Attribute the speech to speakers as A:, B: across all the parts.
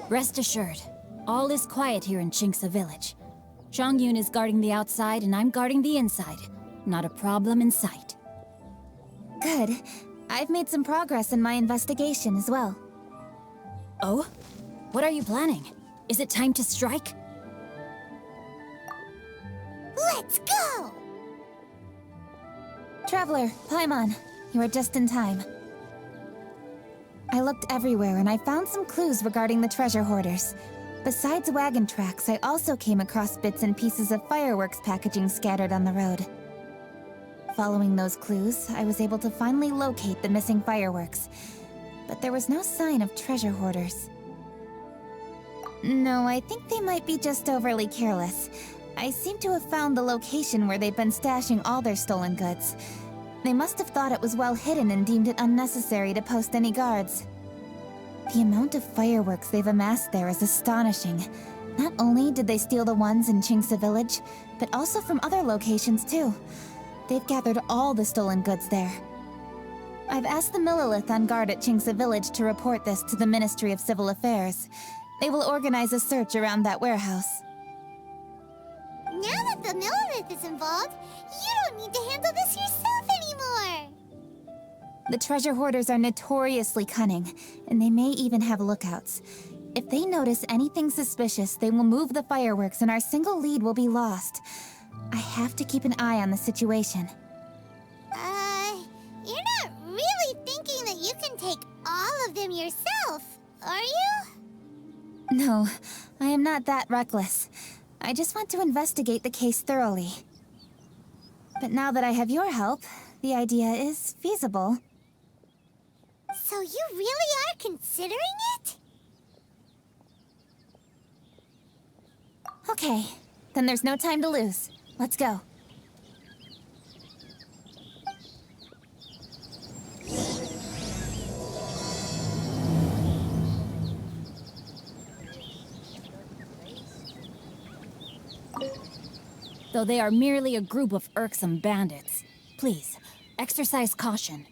A: Rest assured, all is quiet here in Qingce Village. Zhangyun is guarding the outside and I'm guarding the inside. Not a problem in sight.
B: Good. I've made some progress in my investigation as well.
A: Oh? What are you planning? Is it time to strike?
C: Let's go!
B: Traveler, Paimon, you are just in time. I looked everywhere and I found some clues regarding the treasure hoarders. Besides wagon tracks, I also came across bits and pieces of fireworks packaging scattered on the road. Following those clues, I was able to finally locate the missing fireworks. But there was no sign of treasure hoarders. No, I think they might be just overly careless. I seem to have found the location where they've been stashing all their stolen goods. They must have thought it was well hidden and deemed it unnecessary to post any guards. The amount of fireworks they've amassed there is astonishing. Not only did they steal the ones in Qingce Village, but also from other locations too. They've gathered all the stolen goods there. I've asked the Millilith on guard at Qingce Village to report this to the Ministry of Civil Affairs. They will organize a search around that warehouse.
C: Now that the Millilith is involved, you don't need to handle this yourself anymore!
B: The treasure hoarders are notoriously cunning, and they may even have lookouts. If they notice anything suspicious, they will move the fireworks and our single lead will be lost. I have to keep an eye on the situation.
C: You're not really thinking that you can take all of them yourself, are you?
B: No, I am not that reckless. I just want to investigate the case thoroughly. But now that I have your help, the idea is feasible.
C: So you really are considering it?
B: Okay, then there's no time to lose. Let's go.
A: Though they are merely a group of irksome bandits. Please, exercise caution.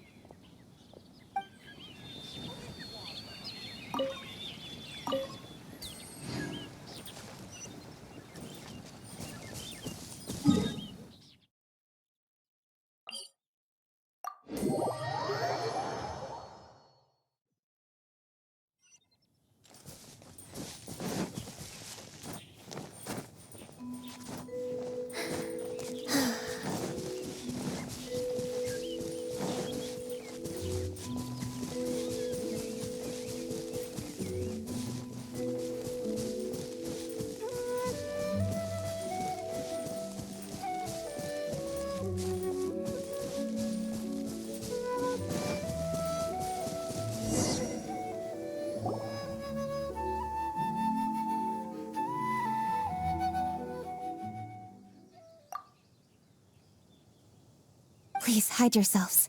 B: Please, hide yourselves.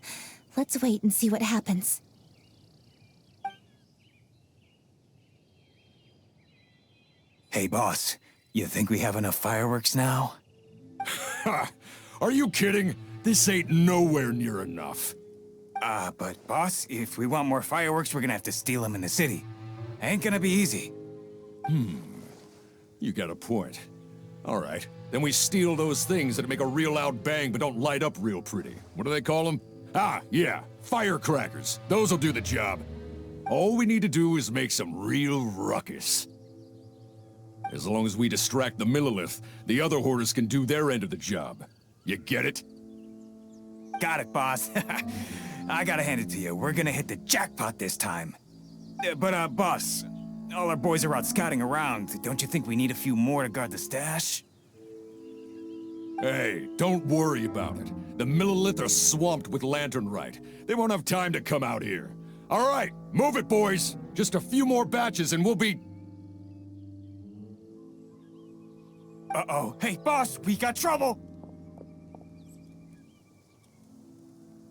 B: Let's wait and see what happens.
D: Hey, boss. You think we have enough fireworks now?
E: Ha! Are you kidding? This ain't nowhere near enough.
D: But boss, if we want more fireworks, we're gonna have to steal them in the city. Ain't gonna be easy.
E: You got a point. All right, then we steal those things that make a real loud bang but don't light up real pretty. What do they call them? Ah, yeah, firecrackers. Those'll do the job. All we need to do is make some real ruckus. As long as we distract the Millilith, the other hoarders can do their end of the job. You get it?
D: Got it, boss. I gotta hand it to you. We're gonna hit the jackpot this time. But, boss, all our boys are out scouting around. Don't you think we need a few more to guard the stash?
E: Hey, don't worry about it. The Millilith are swamped with lantern rite. They won't have time to come out here. All right, move it, boys. Just a few more batches and we'll be...
D: Uh-oh. Hey, boss, we got trouble!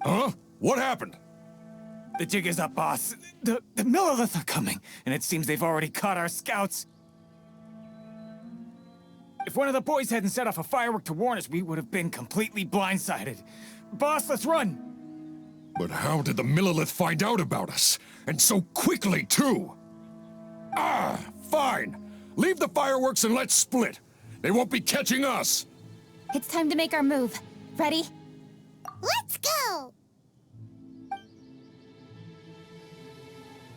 E: Huh? What happened?
D: The jig is up, boss. The Millilith are coming, and it seems they've already caught our scouts. If one of the boys hadn't set off a firework to warn us, we would have been completely blindsided. Boss, let's run!
E: But how did the Millilith find out about us? And so quickly, too? Ah! fine. Leave the fireworks and let's split. They won't be catching us.
B: It's time to make our move. Ready?
C: Let's go!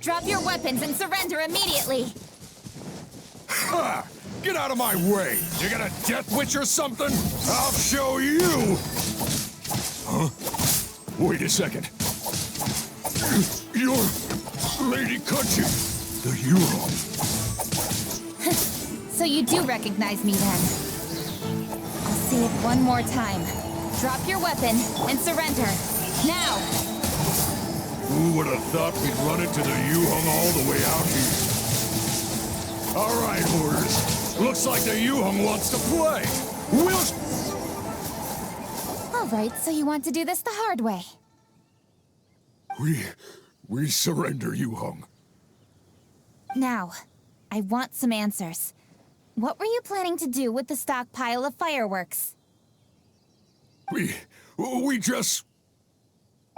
B: Drop your weapons and surrender immediately!
E: Ha! Get out of my way! You got a death witch or something? I'll show you! Huh? Wait a second. You're Lady Cutchy, the Huron.
B: So you do recognize me then? I'll say it one more time. Drop your weapon and surrender. Now!
E: Who would have thought we'd run into the Yuhong all the way out here? All right, Hoarders. Looks like the Yuhong wants to play.
B: All right, so you want to do this the hard way.
E: We surrender, Yuhong.
B: Now, I want some answers. What were you planning to do with the stockpile of fireworks?
E: We just...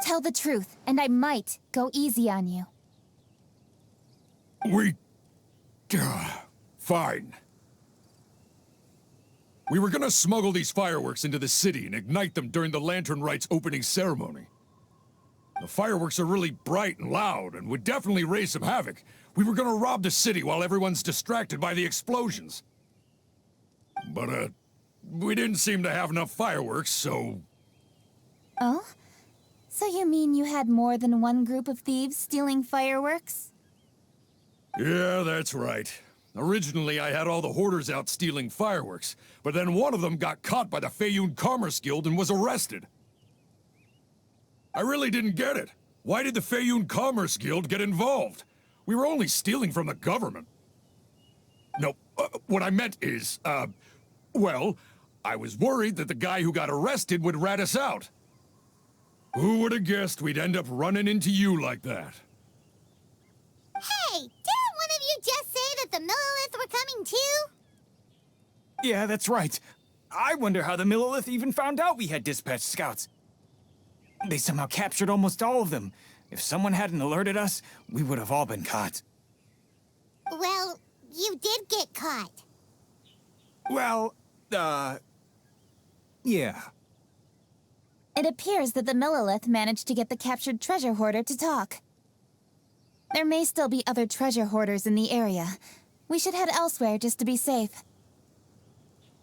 B: Tell the truth, and I might go easy on you.
E: Fine. We were gonna smuggle these fireworks into the city and ignite them during the Lantern Rite's opening ceremony. The fireworks are really bright and loud and would definitely raise some havoc. We were gonna rob the city while everyone's distracted by the explosions. But, we didn't seem to have enough fireworks, so...
B: Oh? So you mean you had more than one group of thieves stealing fireworks?
E: Yeah, that's right. Originally, I had all the hoarders out stealing fireworks, but then one of them got caught by the Feiyun Commerce Guild and was arrested. I really didn't get it. Why did the Feiyun Commerce Guild get involved? We were only stealing from the government. No, what I meant is, well, I was worried that the guy who got arrested would rat us out. Who would have guessed we'd end up running into you like that?
C: Hey, didn't one of you just say that the Millilith were coming too?
D: Yeah, that's right. I wonder how the Millilith even found out we had dispatched scouts. They somehow captured almost all of them. If someone hadn't alerted us, we would have all been caught.
C: Well, you did get caught.
D: Well, yeah.
B: It appears that the Millilith managed to get the captured treasure hoarder to talk. There may still be other treasure hoarders in the area. We should head elsewhere just to be safe.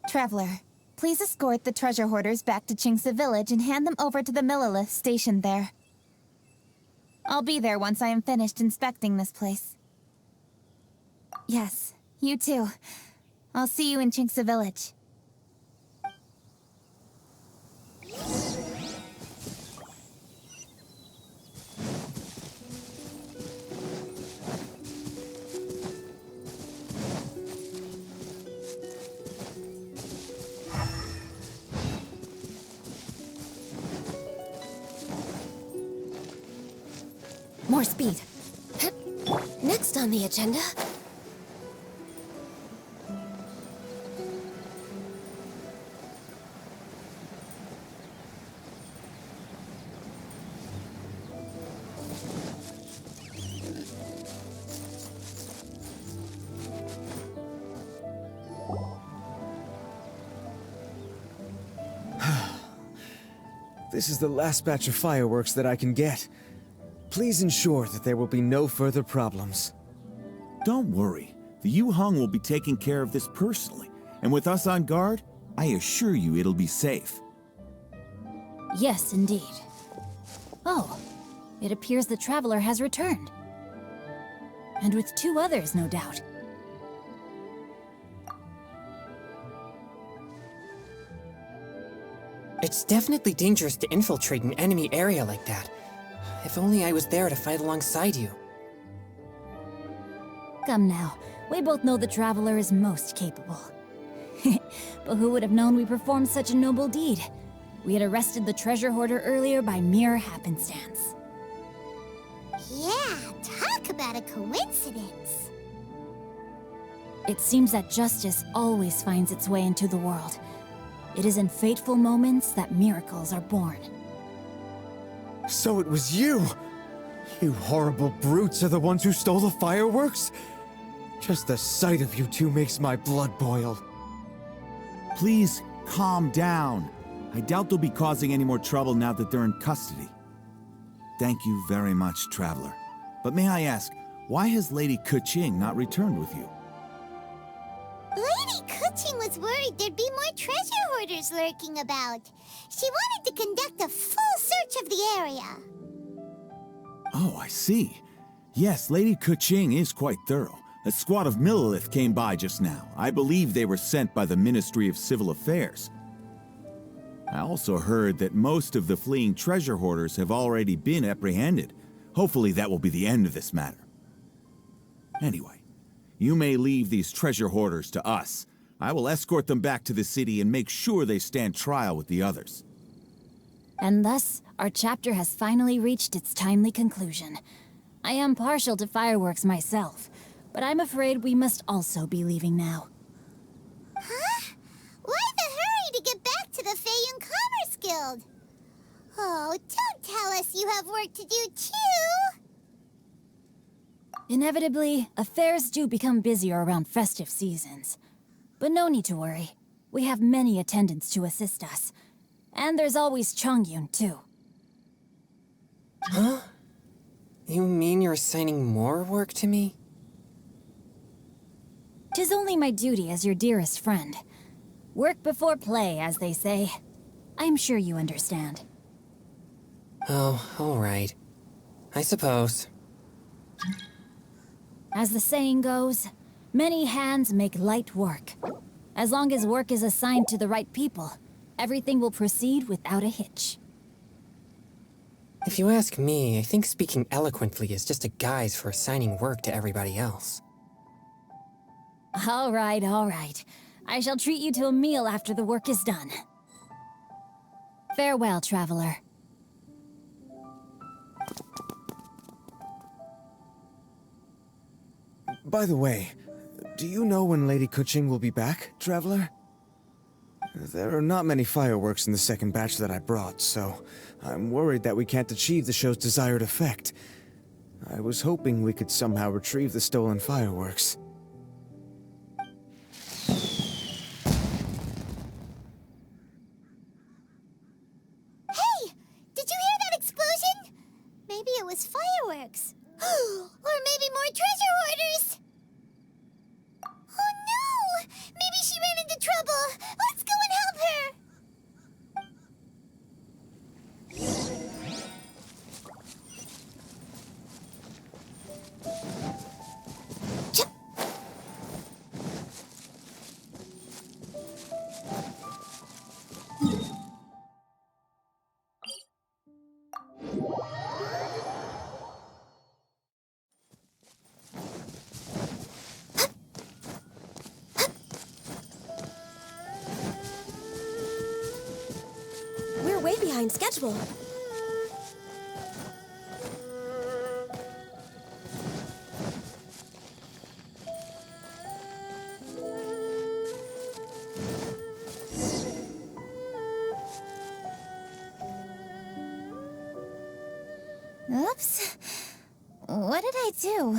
B: Traveler, please escort the treasure hoarders back to Chingsa Village and hand them over to the Millilith stationed there. I'll be there once I am finished inspecting this place. Yes, you too. I'll see you in Chingsa Village.
A: More speed. Next on the agenda...
F: This is the last batch of fireworks that I can get. Please ensure that there will be no further problems.
G: Don't worry. The Yuhong will be taking care of this personally. And with us on guard, I assure you it'll be safe.
A: Yes, indeed. Oh, it appears the Traveler has returned. And with 2 others, no doubt.
H: It's definitely dangerous to infiltrate an enemy area like that. If only I was there to fight alongside you.
A: Come now, we both know the Traveler is most capable. But who would have known we performed such a noble deed? We had arrested the treasure hoarder earlier by mere happenstance.
C: Yeah, talk about a coincidence.
A: It seems that justice always finds its way into the world. It is in fateful moments that miracles are born.
F: So it was you! You horrible brutes are the ones who stole the fireworks? Just the sight of you two makes my blood boil.
G: Please calm down. I doubt they'll be causing any more trouble now that they're in custody. Thank you very much, Traveler. But may I ask, why has Lady Keqing not returned with you?
C: Lady Keqing was worried there'd be more treasure hoarders lurking about. She wanted to conduct a full search of the area.
G: Oh, I see. Yes, Lady Keqing is quite thorough. A squad of Millilith came by just now. I believe they were sent by the Ministry of Civil Affairs. I also heard that most of the fleeing treasure hoarders have already been apprehended. Hopefully that will be the end of this matter. Anyway, you may leave these treasure hoarders to us. I will escort them back to the city and make sure they stand trial with the others.
A: And thus, our chapter has finally reached its timely conclusion. I am partial to fireworks myself, but I'm afraid we must also be leaving now.
C: Huh? Why the hurry to get back to the Feiyun Commerce Guild? Oh, don't tell us you have work to do too!
A: Inevitably, affairs do become busier around festive seasons. But no need to worry. We have many attendants to assist us. And there's always Chongyun, too.
H: Huh? You mean you're assigning more work to me?
A: 'Tis only my duty as your dearest friend. Work before play, as they say. I'm sure you understand.
H: Oh, all right. I suppose.
A: As the saying goes, many hands make light work. As long as work is assigned to the right people, everything will proceed without a hitch.
H: If you ask me, I think speaking eloquently is just a guise for assigning work to everybody else.
A: All right, all right. I shall treat you to a meal after the work is done. Farewell, traveler.
F: By the way, do you know when Lady Keqing will be back, Traveler? There are not many fireworks in the second batch that I brought, so I'm worried that we can't achieve the show's desired effect. I was hoping we could somehow retrieve the stolen fireworks.
C: Hey! Did you hear that explosion? Maybe it was fireworks. Or maybe more treasure hoarders! Oh no! Maybe she ran into trouble! Let's go and help her!
I: We're way behind schedule.
B: Oops. What did I do?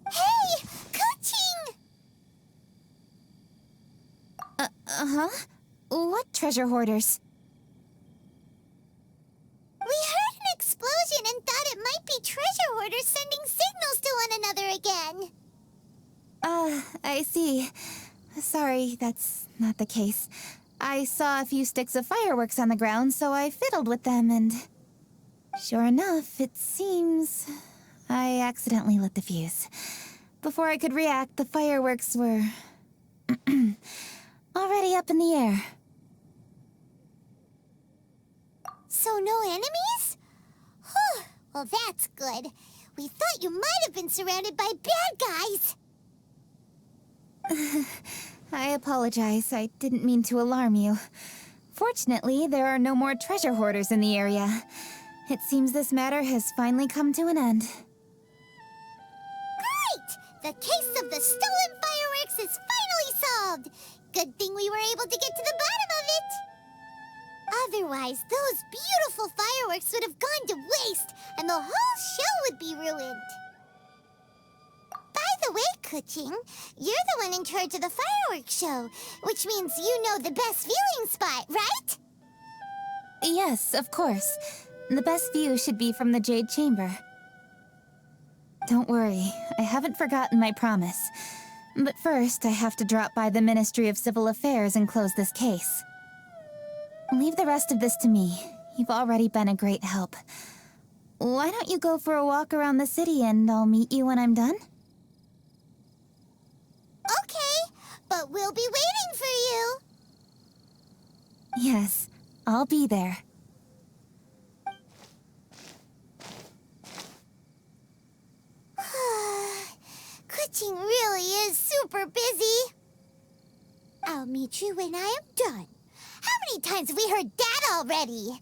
C: Hey! Keqing!
B: Uh-huh? What treasure hoarders?
C: We heard an explosion and thought it might be treasure hoarders sending signals to one another again.
B: I see. Sorry, that's not the case. I saw a few sticks of fireworks on the ground, so I fiddled with them and... Sure enough, it seems... I accidentally lit the fuse. Before I could react, the fireworks were... already up in the air.
C: So no enemies? Whew, well that's good. We thought you might have been surrounded by bad guys.
B: I apologize. I didn't mean to alarm you. Fortunately, there are no more treasure hoarders in the area. It seems this matter has finally come to an end.
C: Great! The case of the stolen fireworks is finally solved. Good thing we were able to get to the bottom of it. Otherwise, those beautiful fireworks would have gone to waste, and the whole show would be ruined. the way, Kuching, you're the one in charge of the fireworks show, which means you know the best viewing spot, right?
B: Yes, of course. The best view should be from the Jade Chamber. Don't worry, I haven't forgotten my promise. But first, I have to drop by the Ministry of Civil Affairs and close this case. Leave the rest of this to me. You've already been a great help. Why don't you go for a walk around the city and I'll meet you when I'm done?
C: Okay, but we'll be waiting for you.
B: Yes, I'll be there.
C: Kuching really is super busy. I'll meet you when I am done. How many times have we heard that already?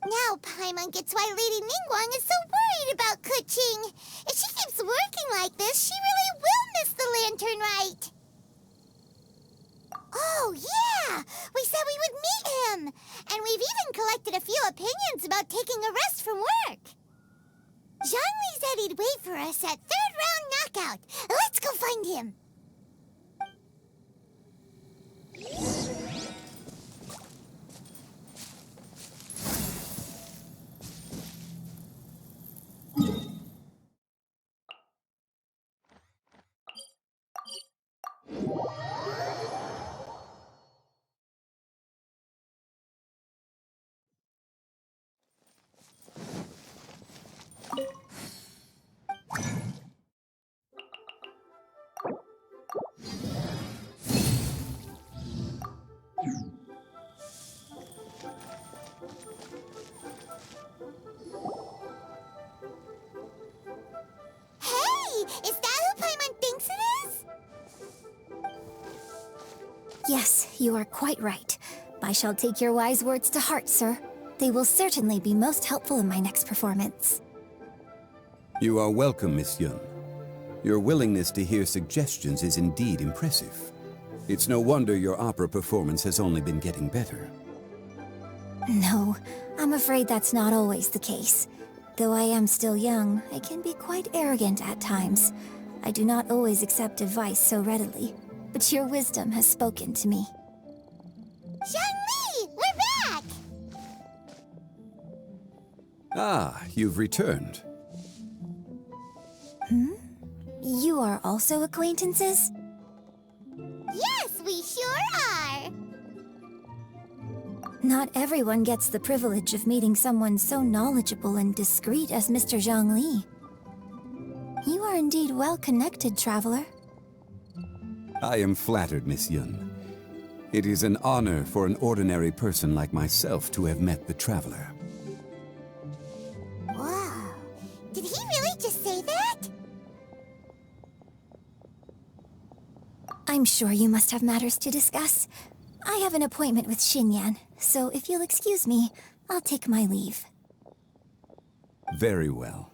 C: Now Paimon gets why Lady Ningguang is so worried about Kuching. If she keeps working like this, she really will miss the lantern rite. Oh, yeah! We said we would meet him! And we've even collected a few opinions about taking a rest from work. Zhongli said he'd wait for us at third round knockout. Let's go find him. Is that who Paimon thinks it is?
A: Yes, you are quite right. I shall take your wise words to heart, sir. They will certainly be most helpful in my next performance.
J: You are welcome, Miss Yun. Your willingness to hear suggestions is indeed impressive. It's no wonder your opera performance has only been getting better.
A: No, I'm afraid that's not always the case. Though I am still young, I can be quite arrogant at times. I do not always accept advice so readily, but your wisdom has spoken to me.
C: Zhongli, we're back!
J: Ah, you've returned.
A: You are also acquaintances?
C: Yes, we sure are!
A: Not everyone gets the privilege of meeting someone so knowledgeable and discreet as Mr. Zhongli. You are indeed well-connected, traveler.
J: I am flattered, Miss Yun. It is an honor for an ordinary person like myself to have met the traveler.
C: Wow, did he really just say that?
A: I'm sure you must have matters to discuss. I have an appointment with Xinyan, so if you'll excuse me, I'll take my leave.
J: Very well.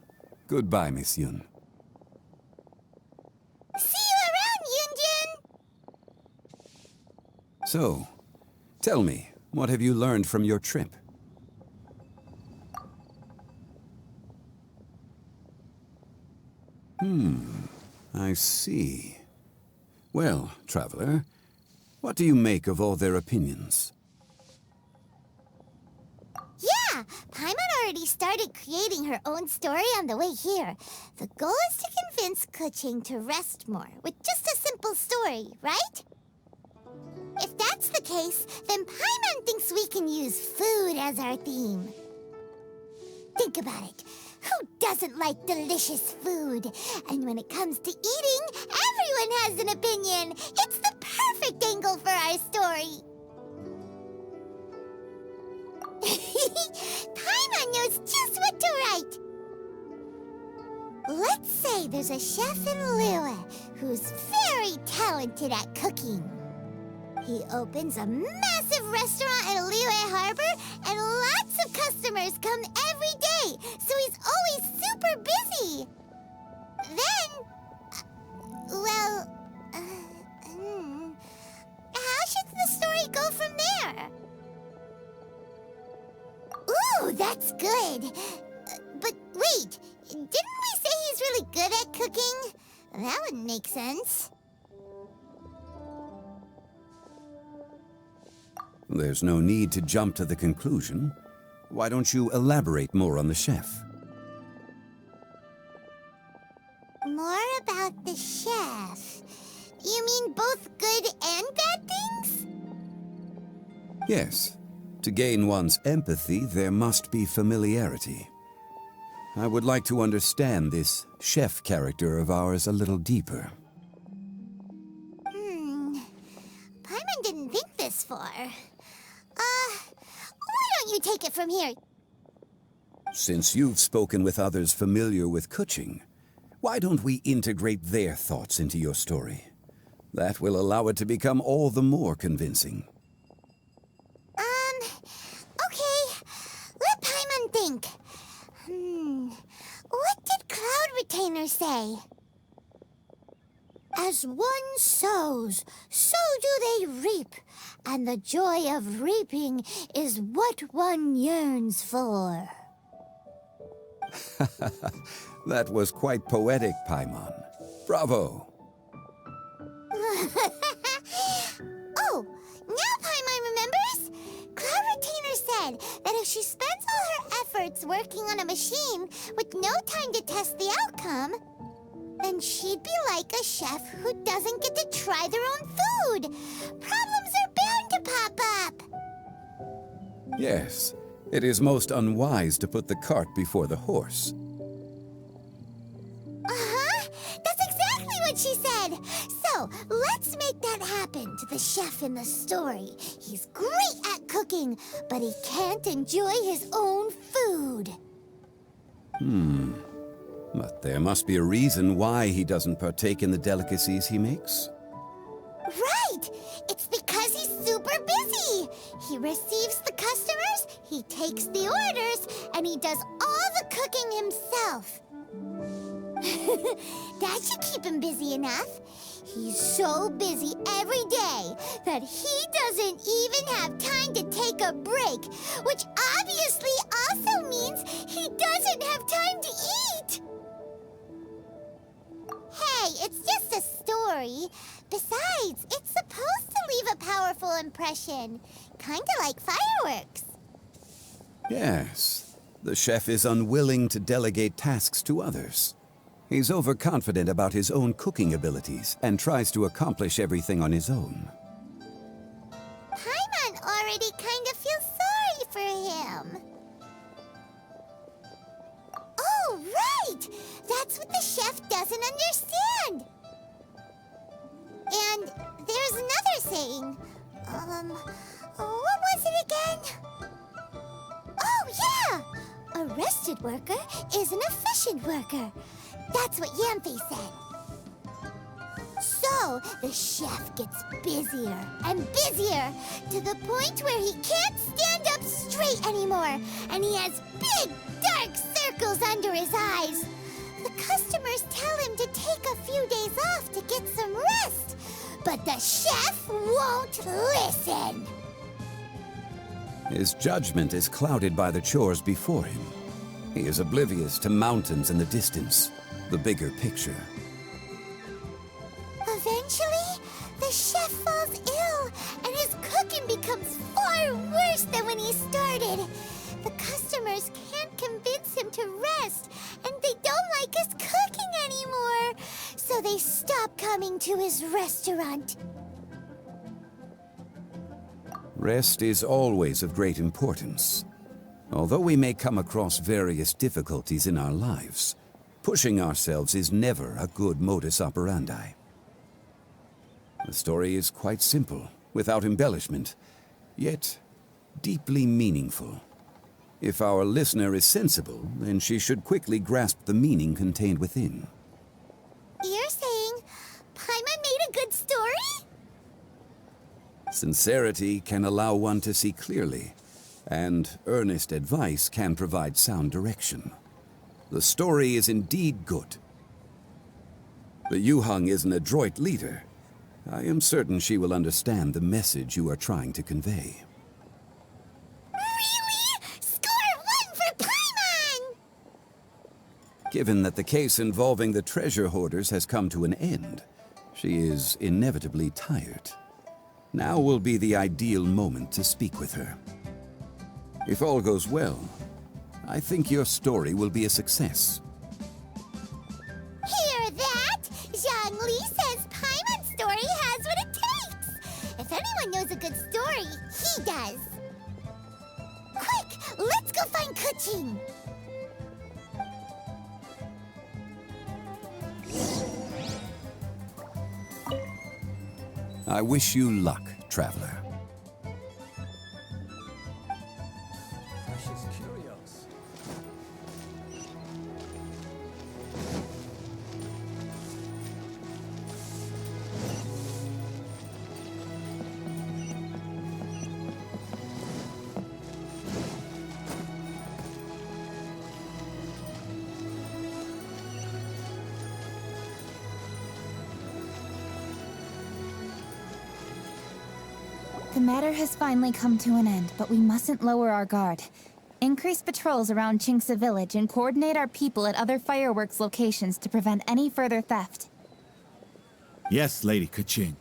J: Goodbye, Miss Yun.
C: See you around, Yunjin!
J: So, tell me, what have you learned from your trip? I see. Well, traveler, what do you make of all their opinions?
C: Yeah, Paimon already started creating her own story on the way here. The goal is to convince Kuching to rest more with just a simple story, right? If that's the case, then Paimon thinks we can use food as our theme. Think about it. Who doesn't like delicious food? And when it comes to eating, everyone has an opinion. It's the perfect angle for our story. Paimon knows just what to write. Let's say there's a chef in Liyue who's very talented at cooking. He opens a massive restaurant in Liyue Harbor, and lots of customers come every day, so he's always super busy. Then, how should the story go from there? Ooh, that's good. But wait, didn't we say he's really good at cooking? That wouldn't make sense.
J: There's no need to jump to the conclusion. Why don't you elaborate more on the chef?
C: More about the chef. You mean both good and bad things?
J: Yes. To gain one's empathy, there must be familiarity. I would like to understand this chef character of ours a little deeper.
C: Paimon didn't think this far. Why don't you take it from here?
J: Since you've spoken with others familiar with Kuching, why don't we integrate their thoughts into your story? That will allow it to become all the more convincing.
C: Okay. Let Paimon think. What did Cloud Retainer say? As one sows, so do they reap. And the joy of reaping is what one yearns for.
J: That was quite poetic, Paimon. Bravo!
C: Oh, now Paimon remembers? Cloud Retainer said that if she spends all her efforts working on a machine with no time to test the outcome, then she'd be like a chef who doesn't get to try their own food. Problems are bound to pop up.
J: Yes, it is most unwise to put the cart before the horse.
C: That's exactly what she said. So, let's make that happen to the chef in the story. He's great at cooking, but he can't enjoy his own food.
J: But there must be a reason why he doesn't partake in the delicacies he makes.
C: Right! It's because he's super busy. He receives the customers, he takes the orders, and he does all the cooking himself. That should keep him busy enough. He's so busy every day that he doesn't even have time to take a break, which obviously also means he doesn't have time to eat. Hey, it's just a story. Besides, it's supposed to leave a powerful impression. Kinda like fireworks.
J: Yes, the chef is unwilling to delegate tasks to others. He's overconfident about his own cooking abilities and tries to accomplish everything on his own.
C: Paimon already kind of feels sorry for him. Oh, right! That's what the chef doesn't understand. And there's another saying. What was it again? Oh, yeah! A rested worker is an efficient worker. That's what Yanthe said. So, the chef gets busier and busier to the point where he can't stand up straight anymore, and he has big, dark circles under his eyes. The customers tell him to take a few days off to get some rest, but the chef won't listen.
J: His judgment is clouded by the chores before him. He is oblivious to mountains in the distance, the bigger picture.
C: Eventually, the chef falls ill, and his cooking becomes far worse than when he started. The customers can't convince him to rest, and they don't like his cooking anymore, so they stop coming to his restaurant.
J: Rest is always of great importance. Although we may come across various difficulties in our lives, pushing ourselves is never a good modus operandi. The story is quite simple, without embellishment, yet deeply meaningful. If our listener is sensible, then she should quickly grasp the meaning contained within.
C: You're saying Paimon made a good story?
J: Sincerity can allow one to see clearly, and earnest advice can provide sound direction. The story is indeed good. The Yuhang is an adroit leader. I am certain she will understand the message you are trying to convey.
C: Really? Score 1 for Paimon!
J: Given that the case involving the treasure hoarders has come to an end, she is inevitably tired. Now will be the ideal moment to speak with her. If all goes well, I think your story will be a success.
C: Hear that? Zhang Li says Paimon's story has what it takes. If anyone knows a good story, he does. Quick, let's go find Kuching.
J: I wish you luck, traveler.
B: The matter has finally come to an end, but we mustn't lower our guard. Increase patrols around Qingce village and coordinate our people at other fireworks locations to prevent any further theft.
G: Yes, Lady Kuching.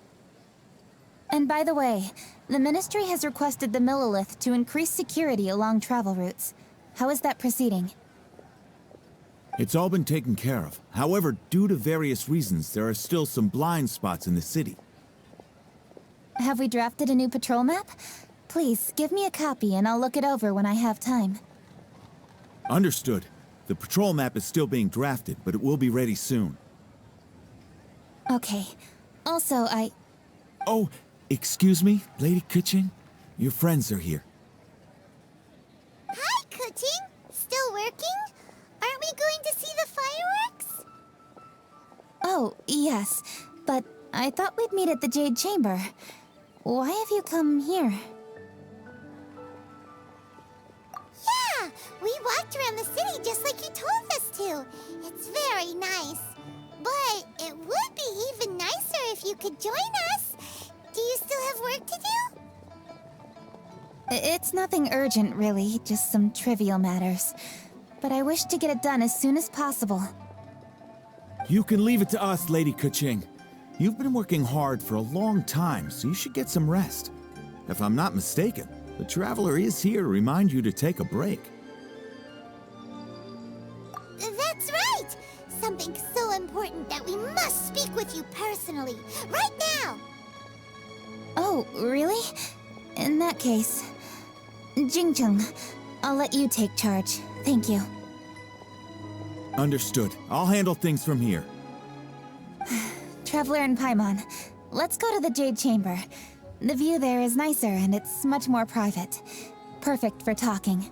B: And by the way, the Ministry has requested the Millilith to increase security along travel routes. How is that proceeding?
G: It's all been taken care of. However, due to various reasons, there are still some blind spots in the city.
B: Have we drafted a new patrol map? Please, give me a copy and I'll look it over when I have time.
G: Understood. The patrol map is still being drafted, but it will be ready soon.
B: Okay. Also,
G: Oh, excuse me, Lady Kuching? Your friends are here.
C: Hi, Kuching. Still working? Aren't we going to see the fireworks?
B: Oh, yes. But I thought we'd meet at the Jade Chamber. Why have you come here?
C: Yeah, we walked around the city just like you told us to. It's very nice. But it would be even nicer if you could join us. Do you still have work to do?
B: It's nothing urgent, really. Just some trivial matters. But I wish to get it done as soon as possible.
G: You can leave it to us, Lady Kuching. You've been working hard for a long time, so you should get some rest. If I'm not mistaken, the Traveler is here to remind you to take a break.
C: That's right! Something so important that we must speak with you personally, right now!
B: Oh, really? In that case... Jingcheng, I'll let you take charge. Thank you.
G: Understood. I'll handle things from here.
B: Traveler and Paimon, let's go to the Jade Chamber. The view there is nicer and it's much more private. Perfect for talking.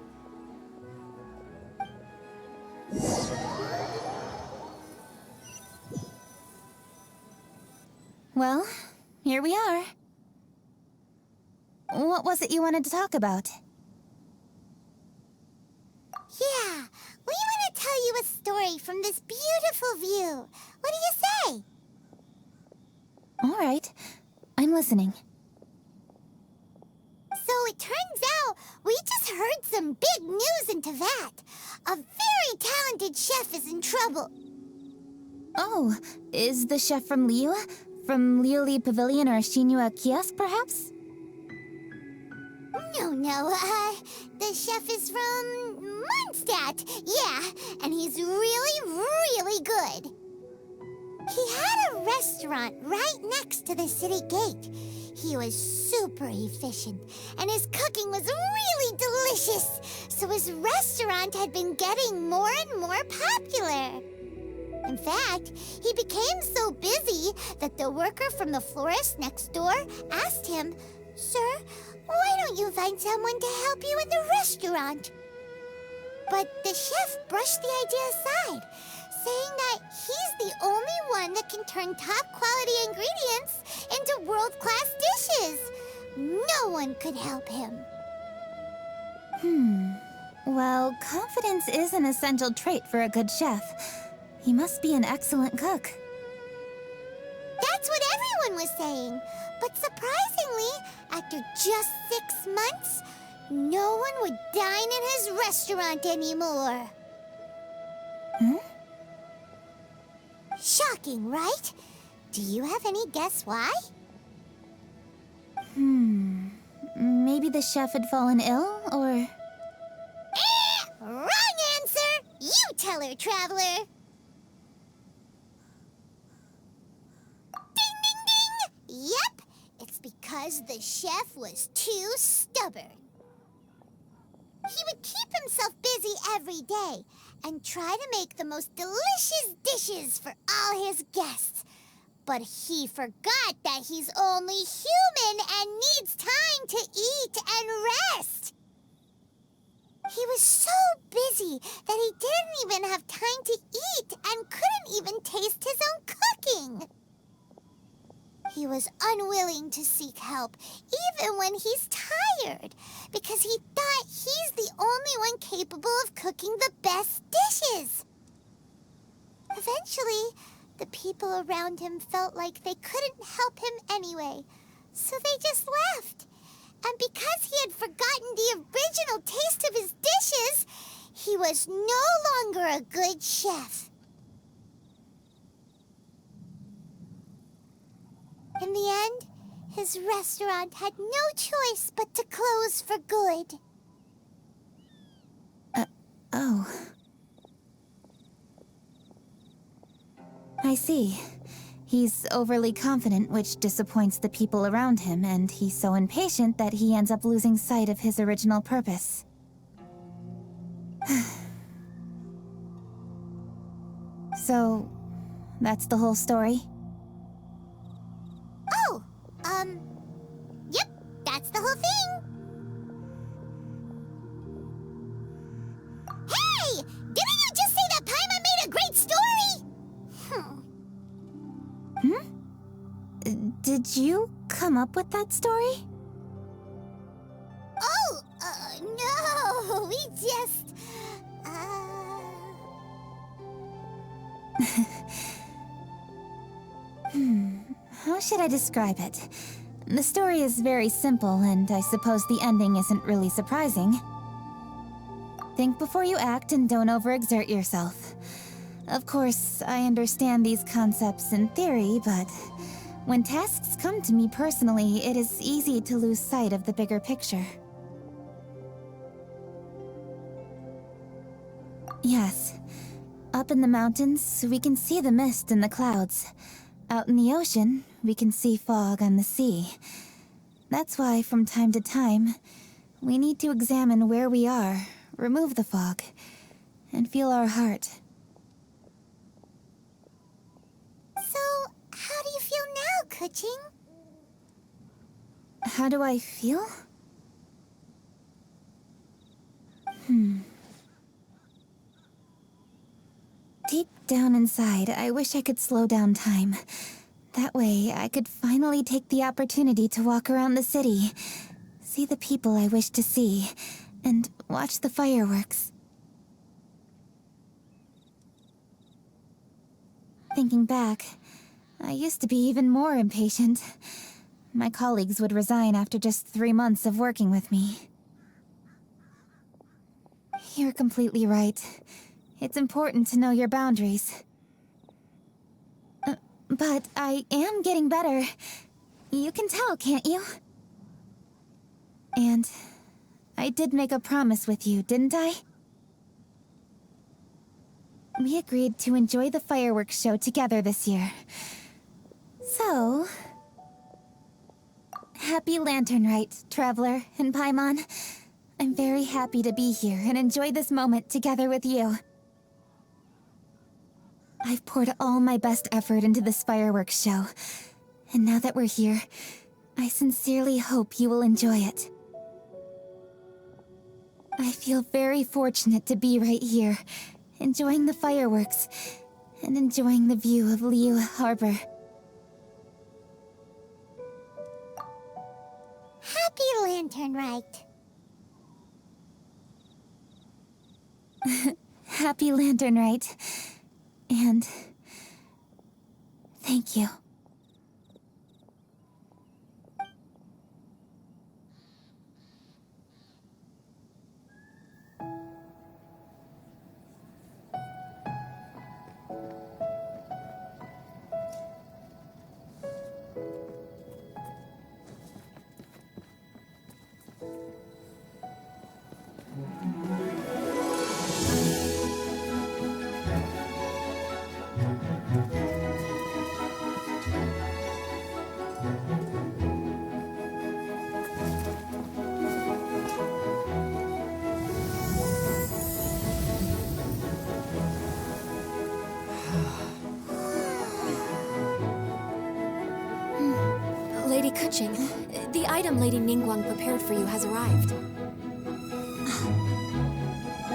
B: Well, here we are. What was it you wanted to talk about?
C: Yeah, we want to tell you a story from this beautiful view. What do you say?
B: All right, I'm listening.
C: So it turns out we just heard some big news in Teyvat. A very talented chef is in trouble.
B: Oh, is the chef from Liyue? From Liuli Pavilion or Shinua Kiosk, perhaps?
C: No, the chef is from Mondstadt. Yeah, and he's really good. He had a restaurant right next to the city gate. He was super efficient, and his cooking was really delicious, so his restaurant had been getting more and more popular. In fact, he became so busy that the worker from the florist next door asked him, "Sir, why don't you find someone to help you in the restaurant?" But the chef brushed the idea aside, saying that he's the only one that can turn top-quality ingredients into world-class dishes. No one could help him.
B: Well, confidence is an essential trait for a good chef. He must be an excellent cook.
C: That's what everyone was saying. But surprisingly, after just 6 months, no one would dine in his restaurant anymore. Shocking, right? Do you have any guess why?
B: Maybe the chef had fallen ill, or...
C: Wrong answer! You tell her, Traveler! Ding, ding, ding! Yep, it's because the chef was too stubborn. He would keep himself busy every day and try to make the most delicious dishes for all his guests. But he forgot that he's only human and needs time to eat and rest. He was so busy that he didn't even have time to eat and couldn't even taste his own cooking. He was unwilling to seek help, even when he's tired, because he thought he's the only one capable of cooking the best dishes. Eventually, the people around him felt like they couldn't help him anyway, so they just left. And because he had forgotten the original taste of his dishes, he was no longer a good chef. In the end, his restaurant had no choice but to close for good.
B: Oh. I see. He's overly confident, which disappoints the people around him, and he's so impatient that he ends up losing sight of his original purpose. So, that's the whole story?
C: Oh, yep, that's the whole thing. Hey! Didn't you just say that Paimon made a great story?
B: Did you come up with that story?
C: Oh, no, we just,
B: How should I describe it? The story is very simple, and I suppose the ending isn't really surprising. Think before you act and don't overexert yourself. Of course, I understand these concepts in theory, but when tasks come to me personally, it is easy to lose sight of the bigger picture. Yes. Up in the mountains, we can see the mist and the clouds. Out in the ocean, we can see fog on the sea. That's why, from time to time, we need to examine where we are, remove the fog, and feel our heart.
C: So, how do you feel now, Kuching?
B: How do I feel? Deep down inside, I wish I could slow down time. That way, I could finally take the opportunity to walk around the city, see the people I wish to see, and watch the fireworks. Thinking back, I used to be even more impatient. My colleagues would resign after just 3 months of working with me. You're completely right. It's important to know your boundaries. But I am getting better. You can tell, can't you? And I did make a promise with you, didn't I? We agreed to enjoy the fireworks show together this year. So... Happy Lantern Rite, Traveler and Paimon. I'm very happy to be here and enjoy this moment together with you. I've poured all my best effort into this fireworks show, and now that we're here, I sincerely hope you will enjoy it. I feel very fortunate to be right here, enjoying the fireworks, and enjoying the view of Liu Harbor.
C: Happy Lantern Rite.
B: Happy Lantern Rite. And... thank you.
I: Kuching, the item Lady Ningguang prepared for you has arrived.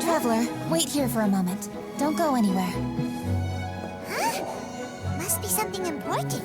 B: Traveler, wait here for a moment. Don't go anywhere.
C: Huh? Must be something important.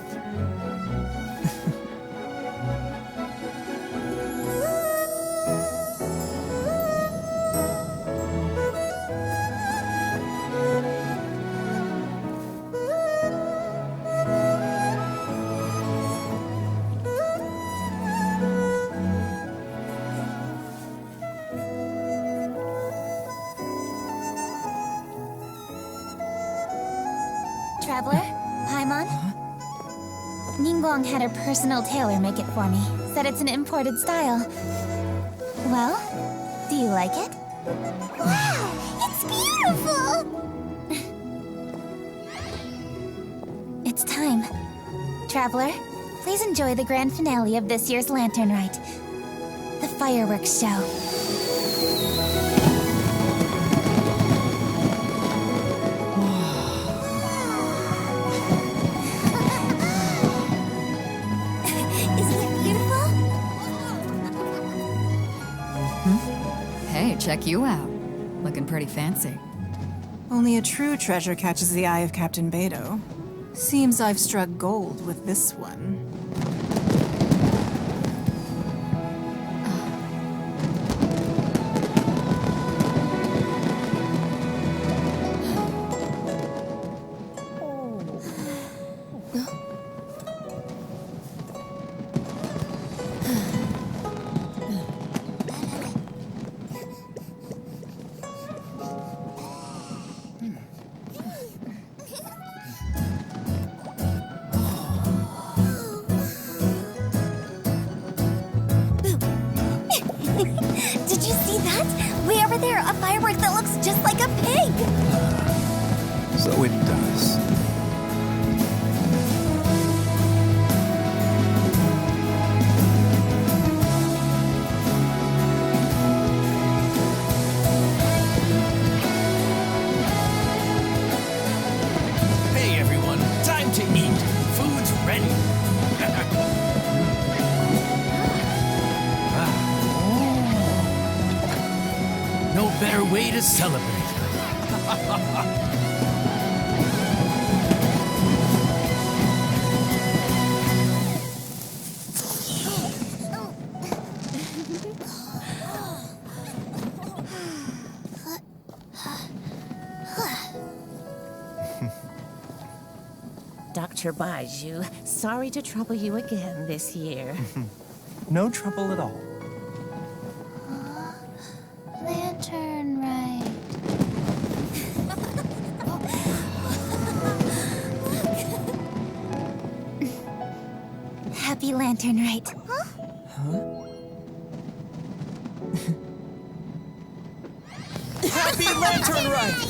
B: Traveler, Paimon? Ningguang had her personal tailor make it for me. Said it's an imported style. Well, do you like it?
C: Wow, it's beautiful!
B: It's time. Traveler, please enjoy the grand finale of this year's lantern rite. The fireworks show.
C: Isn't it beautiful?
K: Hey, check you out. Looking pretty fancy.
L: Only a true treasure catches the eye of Captain Beidou. Seems I've struck gold with this one.
C: Did you see that? Way over there, a firework that looks just like a pig!
J: So it does.
M: Hey everyone, time to eat. Food's ready. No better way to celebrate.
N: Dr. Baiju, sorry to trouble you again this year.
M: No trouble at all.
B: Lantern rite. Happy lantern rite.
M: Happy Lantern Rite!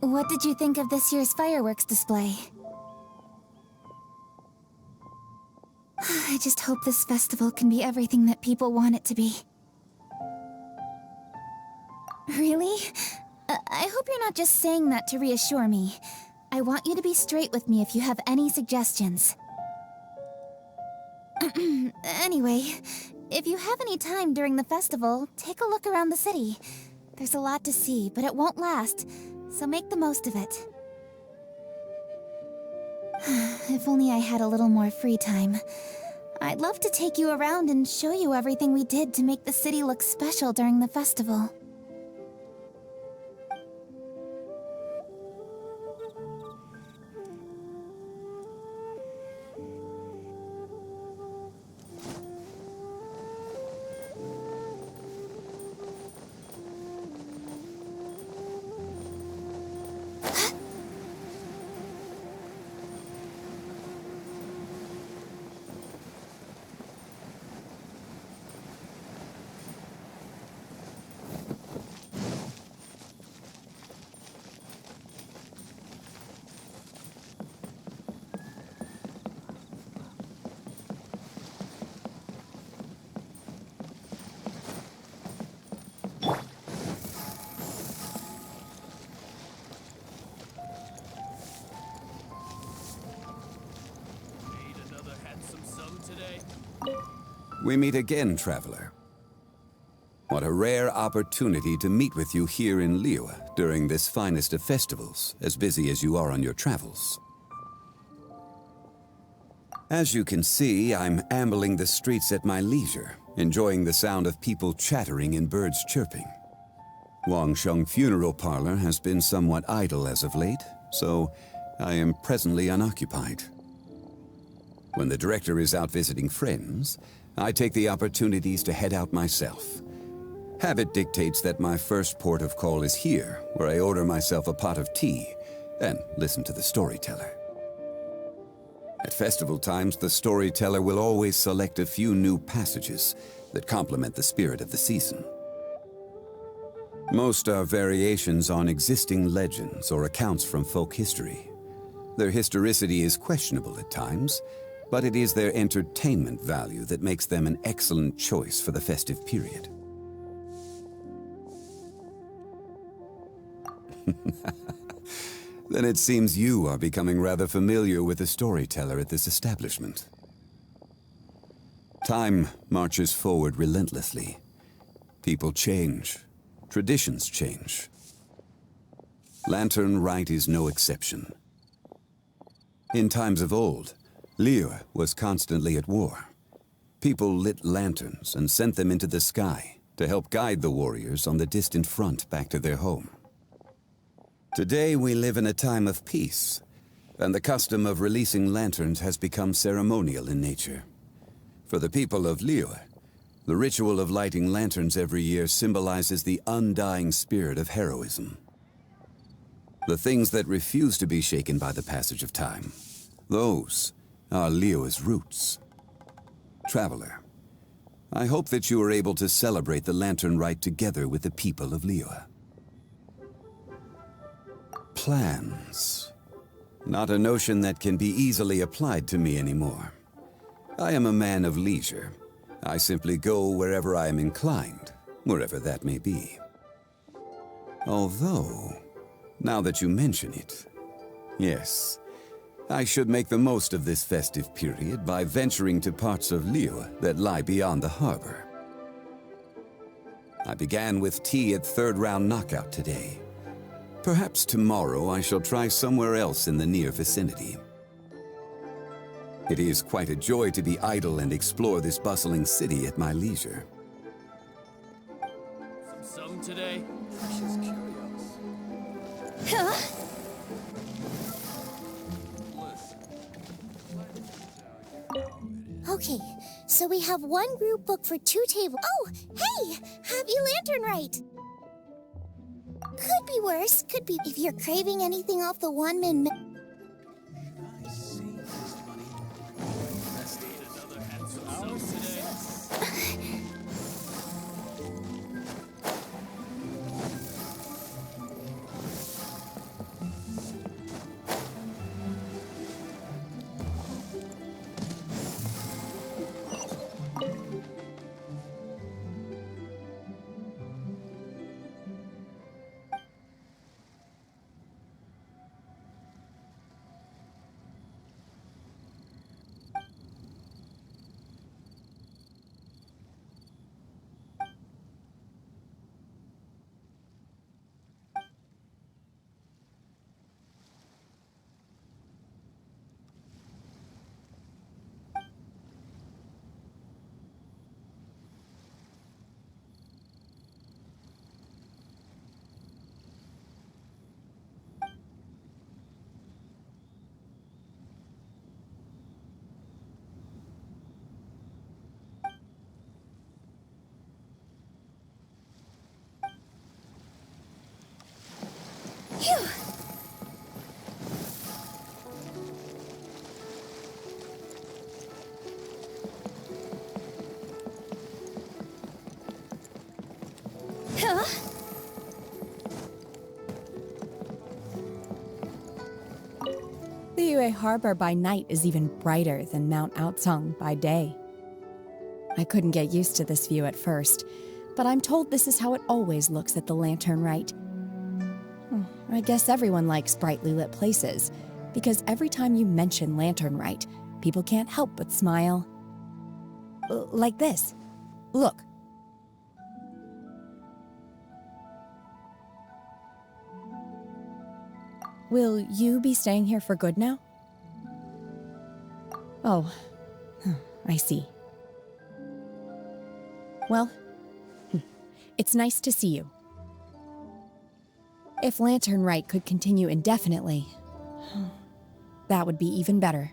B: What did you think of this year's fireworks display? I just hope this festival can be everything that people want it to be. Really? I hope you're not just saying that to reassure me. I want you to be straight with me if you have any suggestions. Anyway, if you have any time during the festival, take a look around the city. There's a lot to see, but it won't last, so make the most of it. If only I had a little more free time. I'd love to take you around and show you everything we did to make the city look special during the festival.
J: We meet again, traveler. What a rare opportunity to meet with you here in Liyue during this finest of festivals, as busy as you are on your travels. As you can see, I'm ambling the streets at my leisure, enjoying the sound of people chattering and birds chirping. Wangsheng Funeral Parlor has been somewhat idle as of late, so I am presently unoccupied. When the director is out visiting friends, I take the opportunities to head out myself. Habit dictates that my first port of call is here, where I order myself a pot of tea and listen to the storyteller. At festival times, the storyteller will always select a few new passages that complement the spirit of the season. Most are variations on existing legends or accounts from folk history. Their historicity is questionable at times, but it is their entertainment value that makes them an excellent choice for the festive period. Then it seems you are becoming rather familiar with the storyteller at this establishment. Time marches forward relentlessly. People change. Traditions change. Lantern rite is no exception. In times of old, Liyue was constantly at war. People lit lanterns and sent them into the sky to help guide the warriors on the distant front back to their home. Today we live in a time of peace, and the custom of releasing lanterns has become ceremonial in nature. For the people of Liyue, the ritual of lighting lanterns every year symbolizes the undying spirit of heroism. The things that refuse to be shaken by the passage of time, those are Liyue's roots. Traveler, I hope that you are able to celebrate the lantern rite together with the people of Liyue. Plans. Not a notion that can be easily applied to me anymore. I am a man of leisure. I simply go wherever I am inclined, wherever that may be. Although, now that you mention it, yes, I should make the most of this festive period by venturing to parts of Liyue that lie beyond the harbor. I began with tea at third round knockout today. Perhaps tomorrow I shall try somewhere else in the near vicinity. It is quite a joy to be idle and explore this bustling city at my leisure.
M: Some today?
C: She's curious. Okay, so we have one group book for 2 tables. Oh, hey! Happy Lantern Rite! Could be worse. Could be if you're craving anything off the one-man... Phew! Huh?
O: Liyue Harbor by night is even brighter than Mount Aocang by day. I couldn't get used to this view at first, but I'm told this is how it always looks at the Lantern Rite. I guess everyone likes brightly lit places, because every time you mention Lantern Rite, people can't help but smile. Like this. Look. Will you be staying here for good now? Oh, I see. Well, it's nice to see you. If Lantern Rite could continue indefinitely, that would be even better.